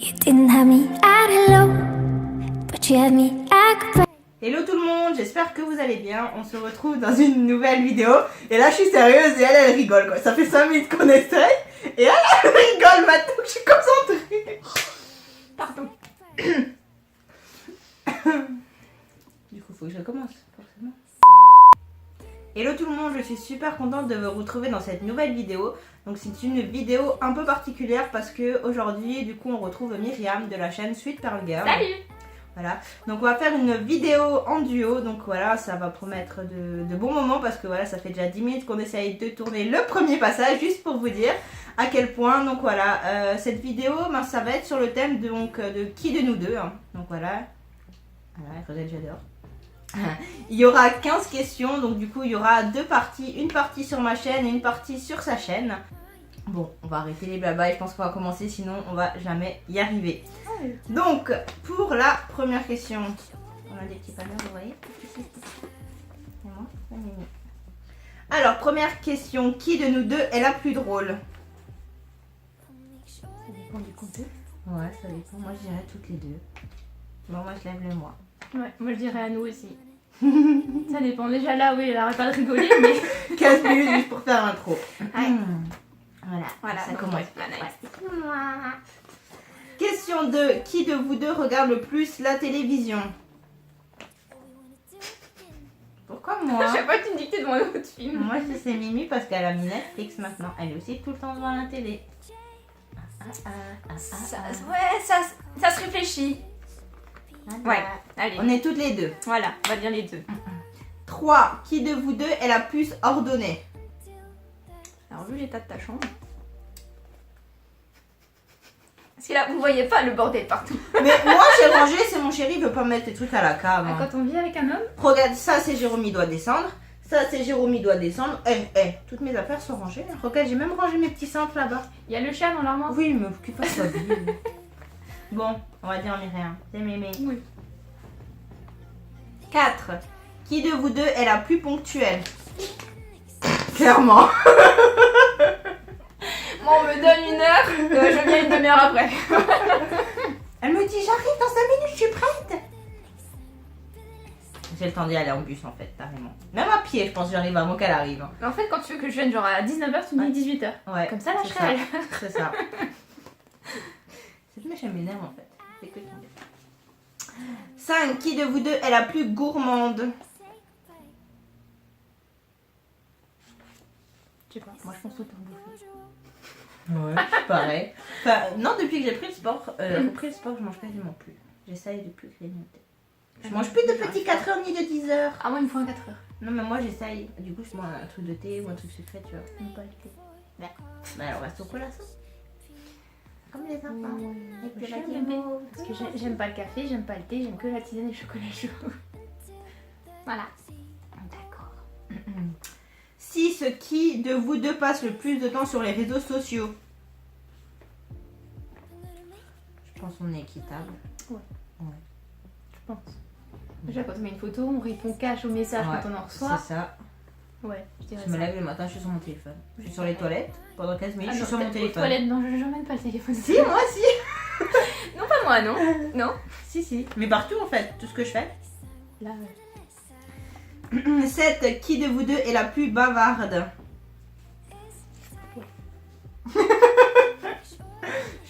You didn't have me at hello, but you had me at. Hello tout le monde, j'espère que vous allez bien. On se retrouve dans une nouvelle vidéo. Et là je suis sérieuse et elle rigole quoi. Ça fait 5 minutes qu'on essaye et elle rigole maintenant que je suis concentrée. Pardon. Du coup faut que je commence forcément. Hello tout le monde, je suis super contente de vous retrouver dans cette nouvelle vidéo. Donc c'est une vidéo un peu particulière parce que aujourd'hui du coup on retrouve Myriam de la chaîne Sweet Pearl Girl. Salut! Voilà, donc on va faire une vidéo en duo, donc voilà, ça va promettre de bons moments parce que voilà, ça fait déjà 10 minutes qu'on essaye de tourner le premier passage, juste pour vous dire à quel point, donc voilà, cette vidéo, ben, ça va être sur le thème donc, de qui de nous deux, hein. Donc voilà, Roselle j'adore. Il y aura 15 questions, donc du coup il y aura deux parties, une partie sur ma chaîne et une partie sur sa chaîne. Bon, on va arrêter les blabla et je pense qu'on va commencer, sinon on va jamais y arriver. Donc, pour la première question, on a des petits panneaux, vous voyez. Alors, première question, qui de nous deux est la plus drôle? Ça dépend du contenu. Ouais, ça dépend. Moi, je dirais toutes les deux. Bon, moi, je lève le moi. Ouais, moi je dirais à nous aussi. Ça dépend. Déjà là, oui, elle arrête pas de rigoler, mais... 15 minutes juste pour faire l'intro. Ouais. Voilà, ça commence. Ouais. Question 2. Qui de vous deux regarde le plus la télévision? Pourquoi moi? Je sais pas, tu me dis que t'es devant un autre film. Moi, je dis c'est Mimi parce qu'elle a mis Netflix maintenant. Elle est aussi tout le temps devant la télé. Ça se réfléchit. Voilà. Ouais, allez. On est toutes les deux. Voilà, on va dire les deux. 3. Qui de vous deux est la plus ordonnée? Alors, vu l'état de ta chambre... Parce que là, vous voyez pas le bordel partout. Mais moi, j'ai rangé, c'est mon chéri, il veut pas mettre les trucs à la cave. Hein. Quand on vit avec un homme... Regarde, ça, c'est Jérôme, il doit descendre. Ça, c'est Jérôme, il doit descendre. Toutes mes affaires sont rangées. Regarde, j'ai même rangé mes petits cintres là-bas. Il y a le chat dans l'armoire. Oui, mais occupe pas sa vie. Bon, on va dire Myriam. C'est mémé. Oui. 4. Qui de vous deux est la plus ponctuelle? Clairement. Moi, on me donne 1 heure, je viens 1 demi-heure après. Elle me dit, j'arrive dans 5 minutes, je suis prête. J'ai le temps d'y aller en bus en fait, carrément. Même à pied, je pense que j'arrive avant qu'elle arrive. Mais en fait, quand tu veux que je vienne genre à 19h, tu me dis 18h. Ouais. Comme ça, la c'est chale. C'est ça. Cette mèche, elle m'énerve en fait. C'est que tomber. 5. Qui de vous deux est la plus gourmande? Je sais pas, moi je pense tout le temps bouffer. Ouais, pareil. Enfin, non, depuis que j'ai pris le sport, je mange quasiment plus. J'essaye de plus grignoter. Je mange plus de petits 4h ni de 10h. Ah, moi il me faut un 4h. Non, mais moi j'essaye. Du coup, je mange un truc de thé ou un truc sucré, tu vois. Même pas le thé. D'accord. Bah alors, on reste au chocolat, ça. Comme les enfants. Avec de la J'aime bien, guimauve. parce que j'aime pas le café, j'aime pas le thé, j'aime que la tisane et le chocolat chaud. Voilà. D'accord. 6. Qui de vous deux passe le plus de temps sur les réseaux sociaux? Je pense qu'on est équitable. Je pense. Déjà quand on met une photo, on répond cash au message quand on en reçoit. C'est ça. Ouais, je dirais Je me ça. lève le matin, je suis sur mon téléphone. Je suis sur les toilettes. Pendant 15 minutes, je suis non, sur mon peut-être aux téléphone. toilettes, non, je n'emmène pas le téléphone. Si, moi aussi. Non, pas moi, non. Non. Si. Mais partout en fait, tout ce que je fais. Là, 7. Qui de vous deux est la plus bavarde? Je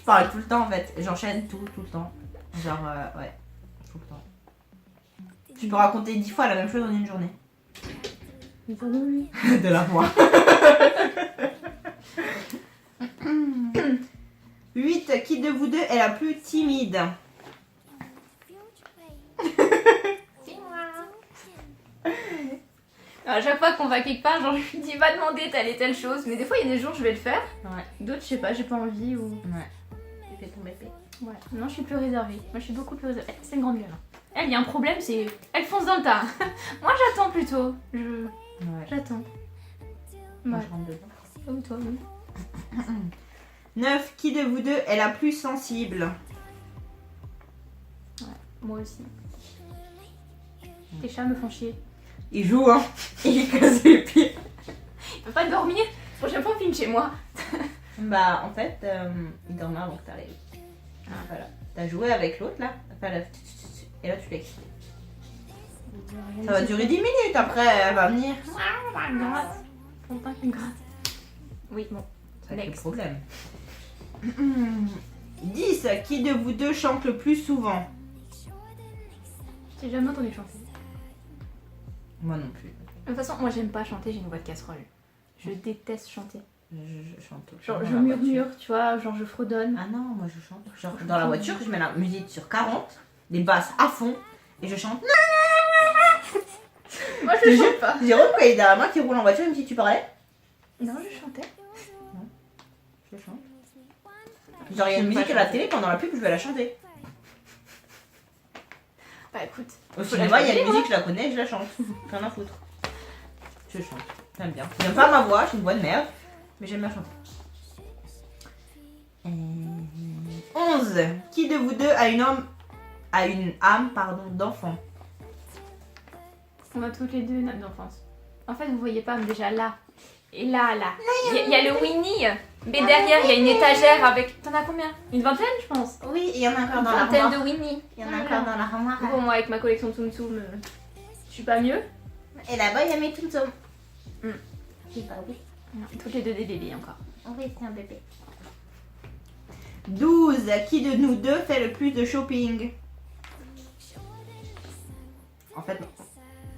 parle tout le temps en fait. J'enchaîne tout le temps. Genre, ouais, tout le temps. Je peux raconter 10 fois la même chose en une journée. De la voix. 8. Qui de vous deux est la plus timide? à chaque fois qu'on va quelque part, genre je lui dis va demander telle et telle chose, mais des fois il y a des jours je vais le faire, Ouais. d'autres je sais pas, j'ai pas envie ou... Ouais. Tu fais ton bébé. Ouais, non je suis plus réservée, moi je suis beaucoup plus réservée, c'est une grande gueule. Elle, il y a un problème, c'est... Elle fonce dans le tas. Moi j'attends plutôt, Ouais. j'attends. Moi, Ouais. je rentre dedans. Comme toi, oui. 9. Qui de vous deux est la plus sensible? Moi aussi. Tes chats me font chier. Il joue, hein. Il casse les pieds. Il peut pas dormir. Prochaine fois on filme chez moi. Bah, en fait, il dormait avant que t'arrives. Voilà. T'as joué avec l'autre là. Enfin, là. Et là tu l'excites. Ça va durer 10 minutes, après elle va venir. Elle gratte. Fontaine qui me gratte. Oui, bon. Ça va être le Next. problème. 10. Qui de vous deux chante le plus souvent? J'ai jamais entendu chanter. Moi non plus. De toute façon, moi j'aime pas chanter, j'ai une voix de casserole. Je déteste chanter. Je chante tout le Genre temps je dans la voiture. murmure, tu vois, genre je fredonne. Ah non, moi je chante. Genre dans la voiture, je mets la musique sur 40, les basses à fond, et je chante. Moi Je je jure. chante pas. Jérôme, quand il est derrière moi qui roule en voiture, il me dit tu parlais? Non, je chantais. Je chante. Genre il y a une musique à la télé, pendant la pub, je vais la chanter. Bah écoute. Au Faut la cinéma, il y a chanter, une musique, je la connais, je la chante. Rien à foutre. Je chante. J'aime bien. J'aime pas ma voix, j'ai une voix de merde, mais j'aime bien chanter. 11. Qui de vous deux a une âme d'enfant? On a toutes les deux une âme d'enfance. En fait, vous voyez pas, mais déjà là. Et là. Il y a le Winnie. Mais derrière, il y a une étagère avec. T'en as combien? Une vingtaine, je pense. Oui, il y en a encore Une dans vingtaine l'armoire. de Winnie. Il y en a encore dans l'armoire. Bon, moi, avec ma collection de Tsum Tsum, je suis pas mieux. Et là-bas, il y a mes Tsum Tsum. Mm. Bah oui. Non, toutes les deux des bébés encore. Oui, c'est un bébé. 12. Qui de nous deux fait le plus de shopping? En fait,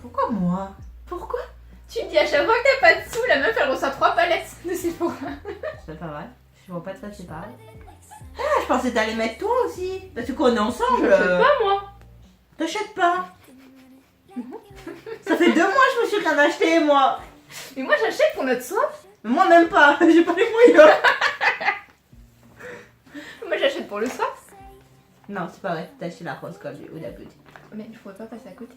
pourquoi moi? Pourquoi? Tu dis à chaque fois que t'as pas de sous, la meuf elle reçoit 3 palettes de Sephora. C'est pas vrai. Je vois pas de ça, c'est pareil. Ah, je pensais t'allais mettre toi aussi. Parce qu'on est ensemble. Je sais pas moi. T'achètes pas. Ça fait 2 mois que je me suis rien acheté, moi. Mais moi j'achète pour notre soif. Mais moi, même pas. J'ai pas les moyens. Moi j'achète pour le soif. Non, c'est pas vrai. T'as acheté la rose comme au début. Mais je pourrais pas passer à côté.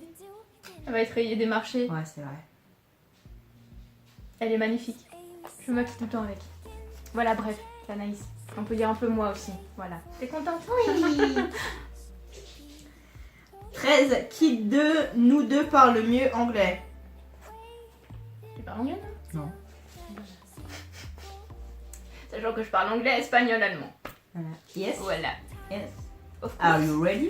Elle va être rayée des marchés. Ouais, c'est vrai. Elle est magnifique. Je me maquille tout le temps avec. Voilà, bref, l'Anaïs. On peut dire un peu moi aussi. Voilà. T'es contente? Oui. 13. Qui de nous deux parle le mieux anglais? Tu parles anglais? Non. Sachant que je parle anglais, espagnol, allemand. Voilà. Yes. Voilà. Yes. Of course. Are you ready?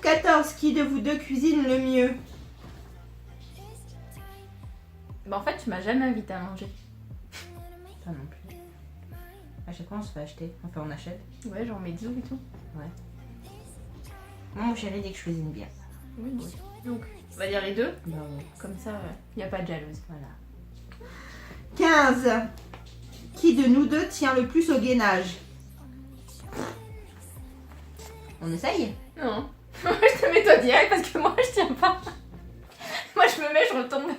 14. Qui de vous deux cuisine le mieux? Bah en fait, tu m'as jamais invité à manger. Pas non plus. À chaque fois, on se fait acheter. Enfin, on achète. Ouais, genre mes bisous et tout. Moi, mon chéri dit que je cuisine bien. Oui, oui. Donc, on va dire les deux. Bah ouais. Comme ça, il n'y a pas de jalouse. Voilà. 15. Qui de nous deux tient le plus au gainage? On essaye? Non. Je te mets toi direct parce que moi je tiens pas. Moi je me mets, je retombe.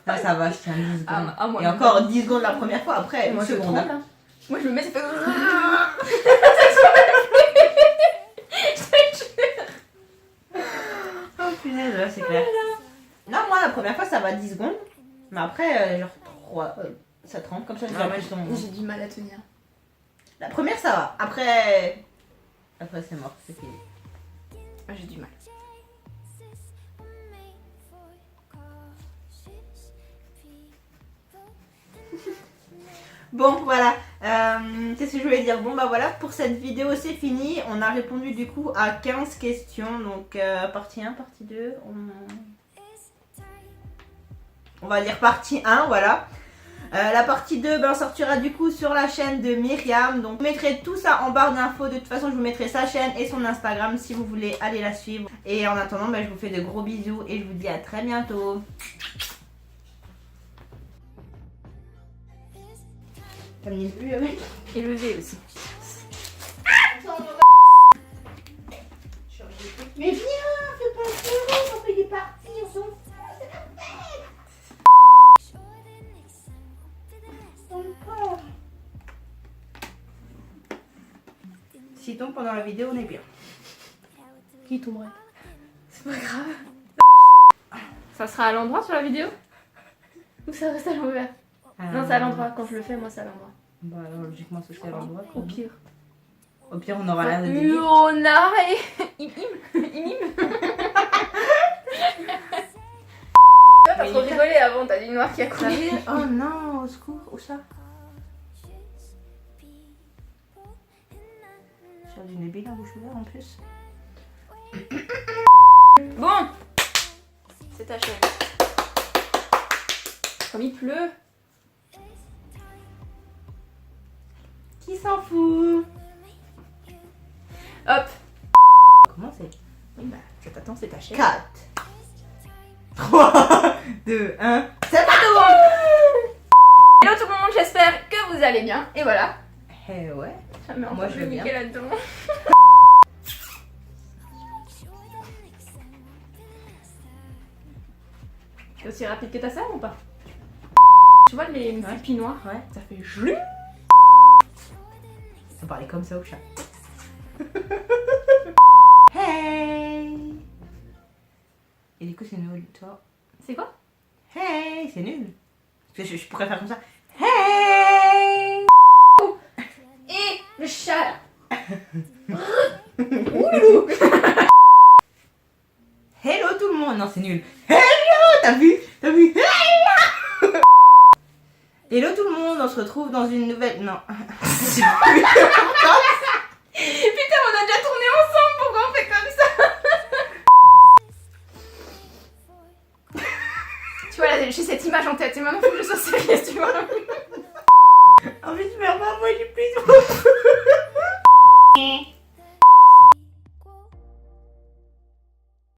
Ah, ça va, je tiens 10 secondes. Moi, Et encore 10 secondes la première fois, après moi une je seconde. tremble. Hein. Moi je me mets, ça fait. Oh punaise, ouais, c'est clair. Non, moi la première fois ça va 10 secondes. Mais après, genre 3, ça trempe comme ça. Je Ouais, plus ton- j'ai du mal à tenir. La première ça va. Après c'est mort, c'est fini. Moi j'ai du mal. Bon voilà, qu'est-ce que je voulais dire? Bon bah voilà, pour cette vidéo c'est fini. On a répondu du coup à 15 questions. Donc partie 1, partie 2, on va dire partie 1, voilà. La partie 2 ben, sortira du coup sur la chaîne de Myriam. Donc je mettrai tout ça en barre d'infos. De toute façon je vous mettrai sa chaîne et son Instagram si vous voulez aller la suivre. Et en attendant ben, je vous fais de gros bisous et je vous dis à très bientôt. Ça me dit plus avec. Et le V aussi. Mais viens, fais pas peur, papa il est parti, on s'en fout, c'est la fête. Encore. S'il tombe pendant la vidéo, on est bien. Qui tomberait? C'est pas grave. Ça sera à l'endroit sur la vidéo? Ou ça reste à l'envers? Non, c'est à l'endroit. Quand je le fais, moi, c'est à l'endroit. Bah alors, logiquement, ce serait à l'endroit. Au pire. Au pire, on aura l'air de débile. Léonard et... Imim. T'as trop rigolé avant, t'as dit noir qui a coulé. Oh non, au secours, où ça? Sur du débile la bouche ouverte en plus. Bon, c'est achevé. Comme il pleut. Qui s'en fout? Hop. Comment c'est? Oui, bah, je t'attends, c'est achevé. 4, 3, 2, 1. C'est pas Hello tout le monde, j'espère que vous allez bien. Et voilà. Eh ouais. Mais Moi, je vais bien. là-dedans. C'est aussi rapide que ta sœur ou pas? Tu vois les petits noirs? Ouais. Ça fait jlu. On parlait comme ça au chat. Hey. Et du coup c'est nul, toi. C'est quoi? Hey, c'est nul. Parce que je pourrais faire comme ça. Hey. Et le chat là. Hello tout le monde. Non, c'est nul. Hello, t'as vu? T'as vu? Hello. Hello tout le monde, on se retrouve dans une nouvelle... Non. Putain, on a déjà tourné ensemble, pourquoi on fait comme ça? Tu vois, là, j'ai cette image en tête, et maintenant faut que je sois sérieuse, tu vois.